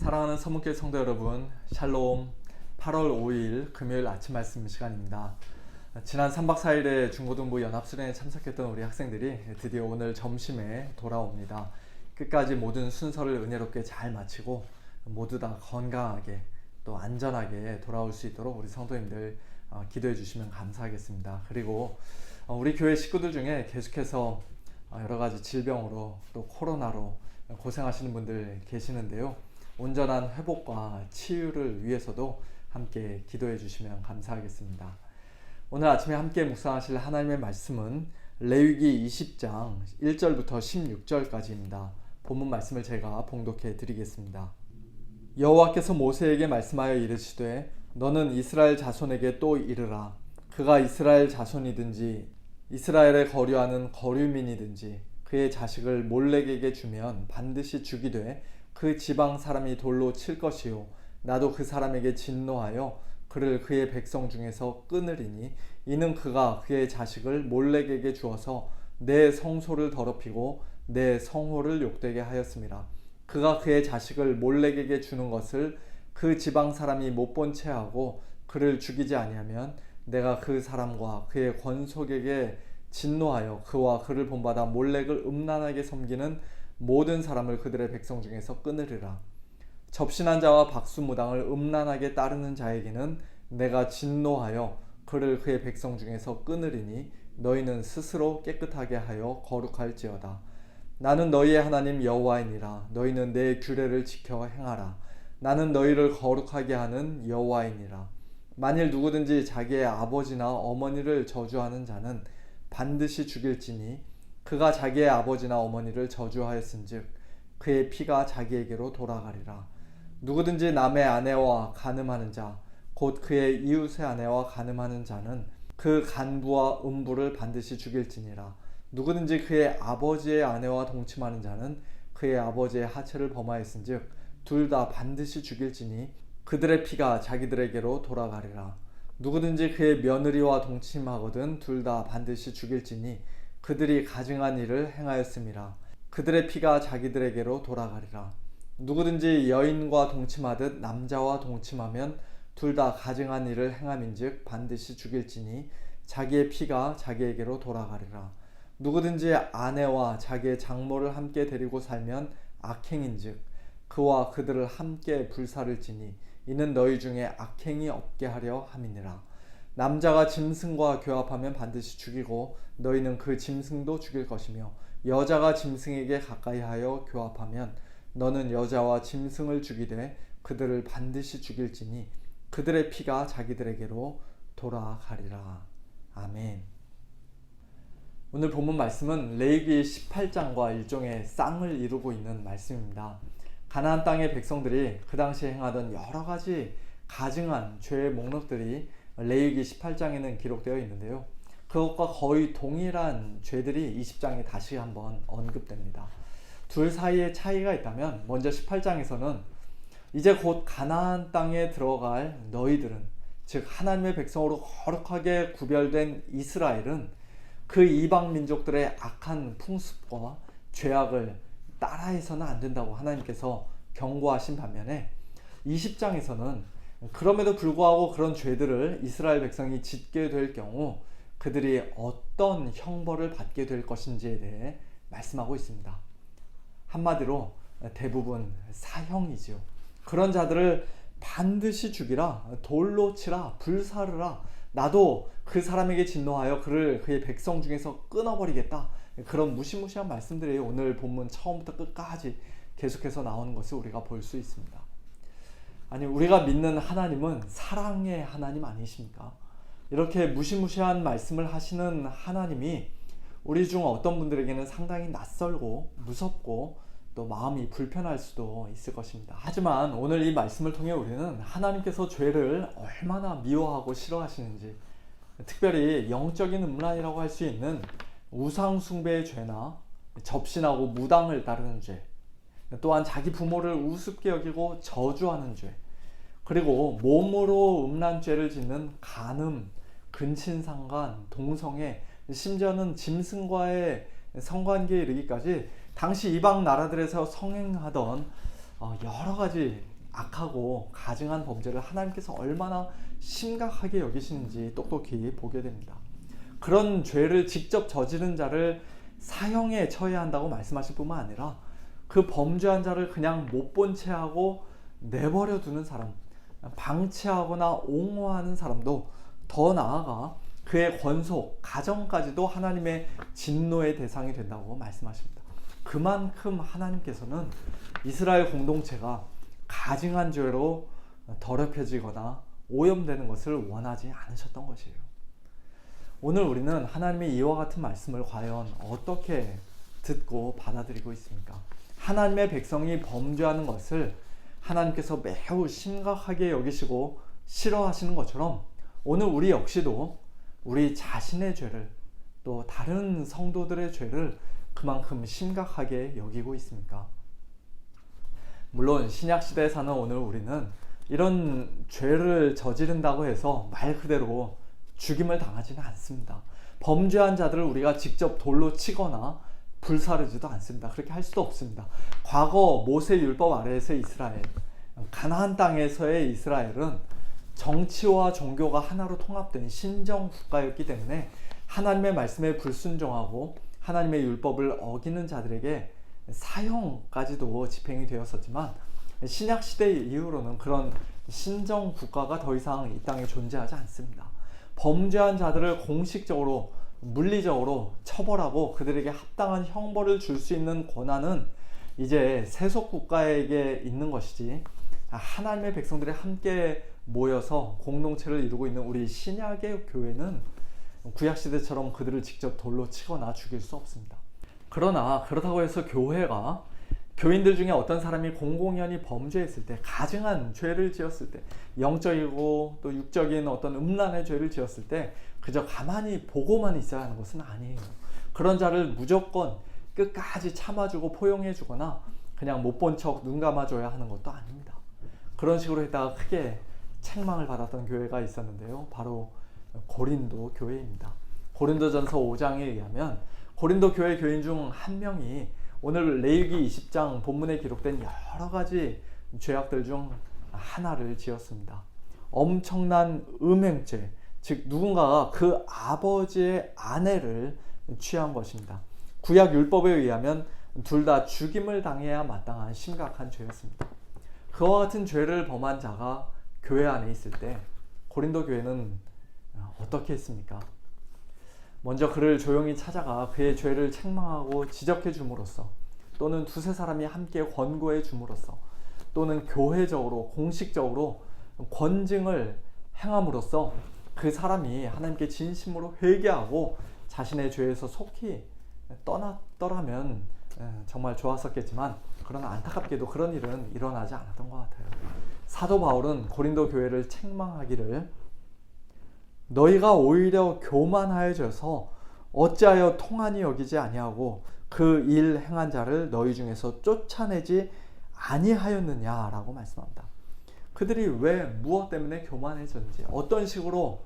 사랑하는 서문교회 성도 여러분, 샬롬. 8월 5일 금요일 아침 말씀 시간입니다. 지난 3박 4일의 중고등부 연합수련에 참석했던 우리 학생들이 드디어 오늘 점심에 돌아옵니다. 끝까지 모든 순서를 은혜롭게 잘 마치고 모두 다 건강하게 또 안전하게 돌아올 수 있도록 우리 성도님들 기도해 주시면 감사하겠습니다. 그리고 우리 교회 식구들 중에 계속해서 여러 가지 질병으로 또 코로나로 고생하시는 분들 계시는데요. 온전한 회복과 치유를 위해서도 함께 기도해 주시면 감사하겠습니다. 오늘 아침에 함께 묵상하실 하나님의 말씀은 레위기 20장 1절부터 16절까지입니다. 본문 말씀을 제가 봉독해 드리겠습니다. 여호와께서 모세에게 말씀하여 이르시되 너는 이스라엘 자손에게 또 이르라. 그가 이스라엘 자손이든지 이스라엘에 거류하는 거류민이든지 그의 자식을 몰렉에게 주면 반드시 죽이되 그 지방 사람이 돌로 칠 것이요 나도 그 사람에게 진노하여 그를 그의 백성 중에서 끊으리니 이는 그가 그의 자식을 몰렉에게 주어서 내 성소를 더럽히고 내 성호를 욕되게 하였음이라. 그가 그의 자식을 몰렉에게 주는 것을 그 지방 사람이 못 본 채 하고 그를 죽이지 아니하면 내가 그 사람과 그의 권속에게 진노하여 그와 그를 본받아 몰렉을 음란하게 섬기는 모든 사람을 그들의 백성 중에서 끊으리라. 접신한 자와 박수무당을 음란하게 따르는 자에게는 내가 진노하여 그를 그의 백성 중에서 끊으리니 너희는 스스로 깨끗하게 하여 거룩할지어다. 나는 너희의 하나님 여호와이니라. 너희는 내 규례를 지켜 행하라. 나는 너희를 거룩하게 하는 여호와이니라. 만일 누구든지 자기의 아버지나 어머니를 저주하는 자는 반드시 죽일지니 그가 자기의 아버지나 어머니를 저주하였은즉 그의 피가 자기에게로 돌아가리라. 누구든지 남의 아내와 간음하는 자 곧 그의 이웃의 아내와 간음하는 자는 그 간부와 음부를 반드시 죽일지니라. 누구든지 그의 아버지의 아내와 동침하는 자는 그의 아버지의 하체를 범하였은즉 둘 다 반드시 죽일지니 그들의 피가 자기들에게로 돌아가리라. 누구든지 그의 며느리와 동침하거든 둘 다 반드시 죽일지니 그들이 가증한 일을 행하였음이라. 그들의 피가 자기들에게로 돌아가리라. 누구든지 여인과 동침하듯 남자와 동침하면 둘 다 가증한 일을 행함인즉 반드시 죽일지니 자기의 피가 자기에게로 돌아가리라. 누구든지 아내와 자기의 장모를 함께 데리고 살면 악행인즉 그와 그들을 함께 불사를 지니 이는 너희 중에 악행이 없게 하려 함이니라. 남자가 짐승과 교합하면 반드시 죽이고 너희는 그 짐승도 죽일 것이며 여자가 짐승에게 가까이 하여 교합하면 너는 여자와 짐승을 죽이되 그들을 반드시 죽일지니 그들의 피가 자기들에게로 돌아가리라. 아멘. 오늘 본문 말씀은 레위기 18장과 일종의 쌍을 이루고 있는 말씀입니다. 가나안 땅의 백성들이 그 당시에 행하던 여러 가지 가증한 죄의 목록들이 레위기 18장에는 기록되어 있는데요. 그것과 거의 동일한 죄들이 20장에 다시 한번 언급됩니다. 둘 사이에 차이가 있다면 먼저 18장에서는 이제 곧 가나안 땅에 들어갈 너희들은 즉 하나님의 백성으로 거룩하게 구별된 이스라엘은 그 이방 민족들의 악한 풍습과 죄악을 따라해서는 안 된다고 하나님께서 경고하신 반면에 20장에서는 그럼에도 불구하고 그런 죄들을 이스라엘 백성이 짓게 될 경우 그들이 어떤 형벌을 받게 될 것인지에 대해 말씀하고 있습니다. 한마디로 대부분 사형이지요. 그런 자들을 반드시 죽이라, 돌로 치라, 불사르라. 나도 그 사람에게 진노하여 그를 그의 백성 중에서 끊어버리겠다. 그런 무시무시한 말씀들이 오늘 본문 처음부터 끝까지 계속해서 나오는 것을 우리가 볼 수 있습니다. 아니, 우리가 믿는 하나님은 사랑의 하나님 아니십니까? 이렇게 무시무시한 말씀을 하시는 하나님이 우리 중 어떤 분들에게는 상당히 낯설고 무섭고 또 마음이 불편할 수도 있을 것입니다. 하지만 오늘 이 말씀을 통해 우리는 하나님께서 죄를 얼마나 미워하고 싫어하시는지, 특별히 영적인 음란이라고 할 수 있는 우상 숭배의 죄나 접신하고 무당을 따르는 죄, 또한 자기 부모를 우습게 여기고 저주하는 죄, 그리고 몸으로 음란죄를 짓는 간음, 근친상간, 동성애, 심지어는 짐승과의 성관계에 이르기까지 당시 이방 나라들에서 성행하던 여러 가지 악하고 가증한 범죄를 하나님께서 얼마나 심각하게 여기시는지 똑똑히 보게 됩니다. 그런 죄를 직접 저지른 자를 사형에 처해야 한다고 말씀하실 뿐만 아니라 그 범죄한 자를 그냥 못 본 채 하고 내버려 두는 사람, 방치하거나 옹호하는 사람도, 더 나아가 그의 권속, 가정까지도 하나님의 진노의 대상이 된다고 말씀하십니다. 그만큼 하나님께서는 이스라엘 공동체가 가증한 죄로 더럽혀지거나 오염되는 것을 원하지 않으셨던 것이에요. 오늘 우리는 하나님의 이와 같은 말씀을 과연 어떻게 듣고 받아들이고 있습니까? 하나님의 백성이 범죄하는 것을 하나님께서 매우 심각하게 여기시고 싫어하시는 것처럼 오늘 우리 역시도 우리 자신의 죄를, 또 다른 성도들의 죄를 그만큼 심각하게 여기고 있습니까? 물론 신약시대에 사는 오늘 우리는 이런 죄를 저지른다고 해서 말 그대로 죽임을 당하지는 않습니다. 범죄한 자들을 우리가 직접 돌로 치거나 불사르지도 않습니다. 그렇게 할 수도 없습니다. 과거 모세 율법 아래에서의 이스라엘, 가나안 땅에서의 이스라엘은 정치와 종교가 하나로 통합된 신정 국가였기 때문에 하나님의 말씀에 불순종하고 하나님의 율법을 어기는 자들에게 사형까지도 집행이 되었었지만, 신약시대 이후로는 그런 신정 국가가 더 이상 이 땅에 존재하지 않습니다. 범죄한 자들을 공식적으로 물리적으로 처벌하고 그들에게 합당한 형벌을 줄 수 있는 권한은 이제 세속 국가에게 있는 것이지, 하나님의 백성들이 함께 모여서 공동체를 이루고 있는 우리 신약의 교회는 구약시대처럼 그들을 직접 돌로 치거나 죽일 수 없습니다. 그러나 그렇다고 해서 교회가 교인들 중에 어떤 사람이 공공연히 범죄했을 때, 가증한 죄를 지었을 때, 영적이고 또 육적인 어떤 음란의 죄를 지었을 때 그저 가만히 보고만 있어야 하는 것은 아니에요. 그런 자를 무조건 끝까지 참아주고 포용해주거나 그냥 못 본 척 눈 감아줘야 하는 것도 아닙니다. 그런 식으로 했다가 크게 책망을 받았던 교회가 있었는데요. 바로 고린도 교회입니다. 고린도전서 5장에 의하면 고린도 교회 교인 중 한 명이 오늘 레위기 20장 본문에 기록된 여러 가지 죄악들 중 하나를 지었습니다. 엄청난 음행죄, 즉 누군가가 그 아버지의 아내를 취한 것입니다. 구약 율법에 의하면 둘 다 죽임을 당해야 마땅한 심각한 죄였습니다. 그와 같은 죄를 범한 자가 교회 안에 있을 때 고린도 교회는 어떻게 했습니까? 먼저 그를 조용히 찾아가 그의 죄를 책망하고 지적해 줌으로써, 또는 두세 사람이 함께 권고해 줌으로써, 또는 교회적으로 공식적으로 권징을 행함으로써 그 사람이 하나님께 진심으로 회개하고 자신의 죄에서 속히 떠났더라면 정말 좋았었겠지만, 그러나 안타깝게도 그런 일은 일어나지 않았던 것 같아요. 사도 바울은 고린도 교회를 책망하기를, 너희가 오히려 교만하여져서 어찌하여 통한이 여기지 아니하고 그 일 행한 자를 너희 중에서 쫓아내지 아니하였느냐라고 말씀합니다. 그들이 왜 무엇 때문에 교만해졌는지, 어떤 식으로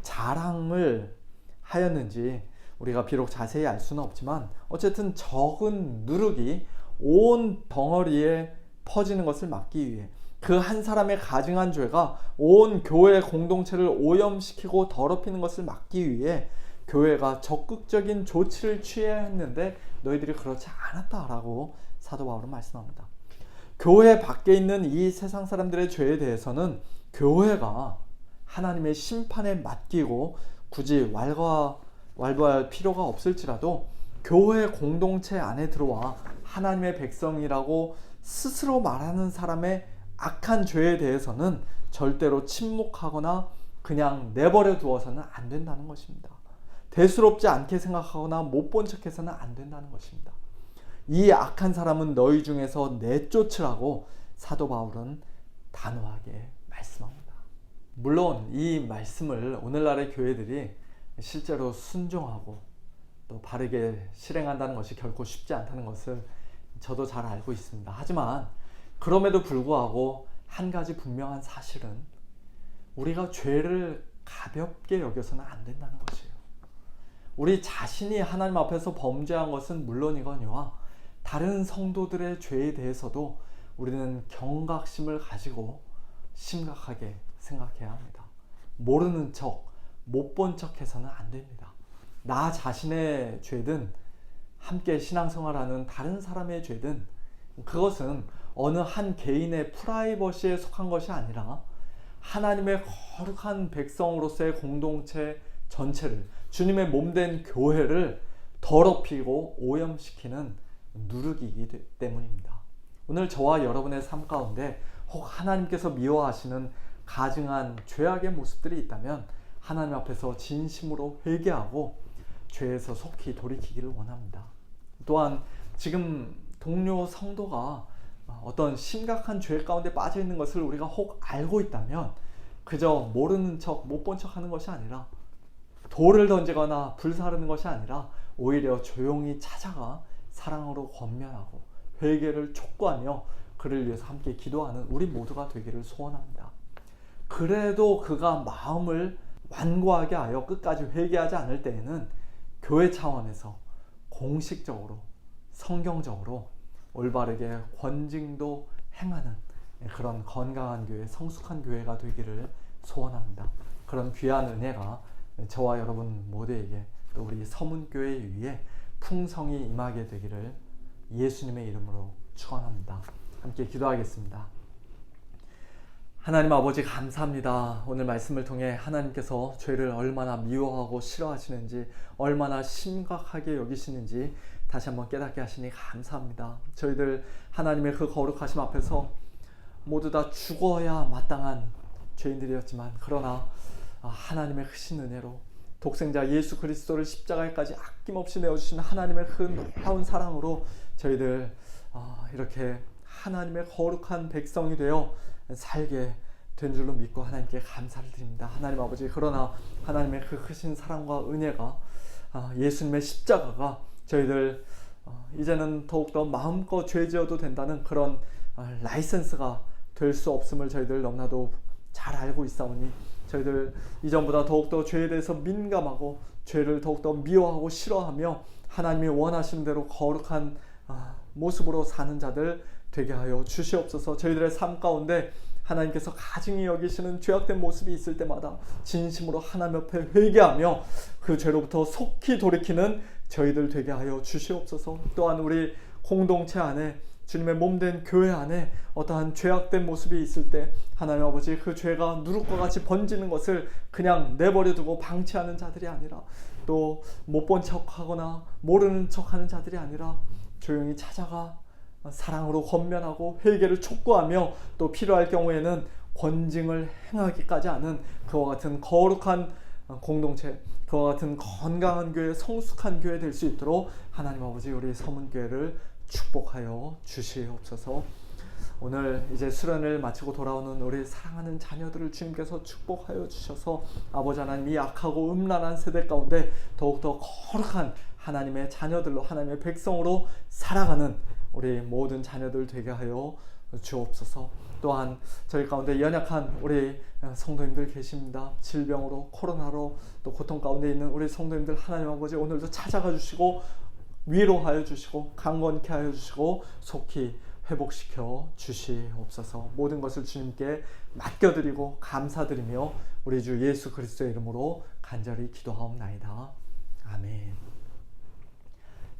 자랑을 하였는지 우리가 비록 자세히 알 수는 없지만, 어쨌든 적은 누룩이 온 덩어리에 퍼지는 것을 막기 위해, 그 한 사람의 가증한 죄가 온 교회 공동체를 오염시키고 더럽히는 것을 막기 위해 교회가 적극적인 조치를 취해야 했는데 너희들이 그렇지 않았다라고 사도 바울은 말씀합니다. 교회 밖에 있는 이 세상 사람들의 죄에 대해서는 교회가 하나님의 심판에 맡기고 굳이 왈부할 필요가 없을지라도, 교회 공동체 안에 들어와 하나님의 백성이라고 스스로 말하는 사람의 악한 죄에 대해서는 절대로 침묵하거나 그냥 내버려 두어서는 안 된다는 것입니다. 대수롭지 않게 생각하거나 못 본 척해서는 안 된다는 것입니다. 이 악한 사람은 너희 중에서 내쫓으라고 사도 바울은 단호하게 말씀합니다. 물론 이 말씀을 오늘날의 교회들이 실제로 순종하고 또 바르게 실행한다는 것이 결코 쉽지 않다는 것을 저도 잘 알고 있습니다. 하지만 그럼에도 불구하고 한 가지 분명한 사실은, 우리가 죄를 가볍게 여겨서는 안 된다는 것이에요. 우리 자신이 하나님 앞에서 범죄한 것은 물론이거니와 다른 성도들의 죄에 대해서도 우리는 경각심을 가지고 심각하게 생각해야 합니다. 모르는 척, 못 본 척 해서는 안 됩니다. 나 자신의 죄든 함께 신앙생활하는 다른 사람의 죄든 그것은 어느 한 개인의 프라이버시에 속한 것이 아니라 하나님의 거룩한 백성으로서의 공동체 전체를, 주님의 몸된 교회를 더럽히고 오염시키는 누룩이기 때문입니다. 오늘 저와 여러분의 삶 가운데 혹 하나님께서 미워하시는 가증한 죄악의 모습들이 있다면 하나님 앞에서 진심으로 회개하고 죄에서 속히 돌이키기를 원합니다. 또한 지금 동료 성도가 어떤 심각한 죄 가운데 빠져 있는 것을 우리가 혹 알고 있다면 그저 모르는 척, 못 본 척 하는 것이 아니라 돌을 던지거나 불사르는 것이 아니라 오히려 조용히 찾아가 사랑으로 권면하고 회개를 촉구하며 그를 위해서 함께 기도하는 우리 모두가 되기를 소원합니다. 그래도 그가 마음을 완고하게 하여 끝까지 회개하지 않을 때에는 교회 차원에서 공식적으로 성경적으로 올바르게 권징도 행하는 그런 건강한 교회, 성숙한 교회가 되기를 소원합니다. 그런 귀한 은혜가 저와 여러분 모두에게 또 우리 서문교회 위에 풍성히 임하게 되기를 예수님의 이름으로 축원합니다. 함께 기도하겠습니다. 하나님 아버지 감사합니다. 오늘 말씀을 통해 하나님께서 죄를 얼마나 미워하고 싫어하시는지, 얼마나 심각하게 여기시는지 다시 한번 깨닫게 하시니 감사합니다. 저희들 하나님의 그 거룩하심 앞에서 모두 다 죽어야 마땅한 죄인들이었지만 그러나 하나님의 크신 은혜로 독생자 예수 그리스도를 십자가에까지 아낌없이 내어주신 하나님의 그 놀라운 사랑으로 저희들 이렇게 하나님의 거룩한 백성이 되어 살게 된 줄로 믿고 하나님께 감사를 드립니다. 하나님 아버지, 그러나 하나님의 그 크신 사랑과 은혜가 예수님의 십자가가 저희들 이제는 더욱더 마음껏 죄 지어도 된다는 그런 라이센스가 될 수 없음을 저희들 너무나도 잘 알고 있사오니 저희들 이전보다 더욱더 죄에 대해서 민감하고 죄를 더욱더 미워하고 싫어하며 하나님이 원하시는 대로 거룩한 모습으로 사는 자들 되게 하여 주시옵소서. 저희들의 삶 가운데 하나님께서 가증히 여기시는 죄악된 모습이 있을 때마다 진심으로 하나님 앞에 회개하며 그 죄로부터 속히 돌이키는 저희들 되게 하여 주시옵소서. 또한 우리 공동체 안에 주님의 몸된 교회 안에 어떠한 죄악된 모습이 있을 때 하나님 아버지, 그 죄가 누룩과 같이 번지는 것을 그냥 내버려두고 방치하는 자들이 아니라, 또 못 본 척하거나 모르는 척하는 자들이 아니라 조용히 찾아가 사랑으로 권면하고 회개를 촉구하며 또 필요할 경우에는 권징을 행하기까지 하는 그와 같은 거룩한 공동체, 그와 같은 건강한 교회, 성숙한 교회 될 수 있도록 하나님 아버지 우리 서문교회를 축복하여 주시옵소서. 오늘 이제 수련을 마치고 돌아오는 우리 사랑하는 자녀들을 주님께서 축복하여 주셔서 아버지 하나님, 이 악하고 음란한 세대 가운데 더욱더 거룩한 하나님의 자녀들로, 하나님의 백성으로 살아가는 우리 모든 자녀들 되게 하여 주옵소서. 또한 저희 가운데 연약한 우리 성도님들 계십니다. 질병으로, 코로나로 또 고통 가운데 있는 우리 성도님들 하나님 아버지 오늘도 찾아가 주시고 위로하여 주시고 강건케 하여 주시고 속히 회복시켜 주시옵소서. 모든 것을 주님께 맡겨드리고 감사드리며 우리 주 예수 그리스도의 이름으로 간절히 기도하옵나이다. 아멘.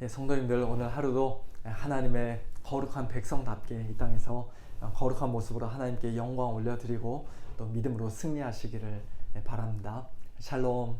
네, 성도님들 오늘 하루도 하나님의 거룩한 백성답게 이 땅에서 거룩한 모습으로 하나님께 영광 올려드리고 또 믿음으로 승리하시기를 바랍니다. 샬롬.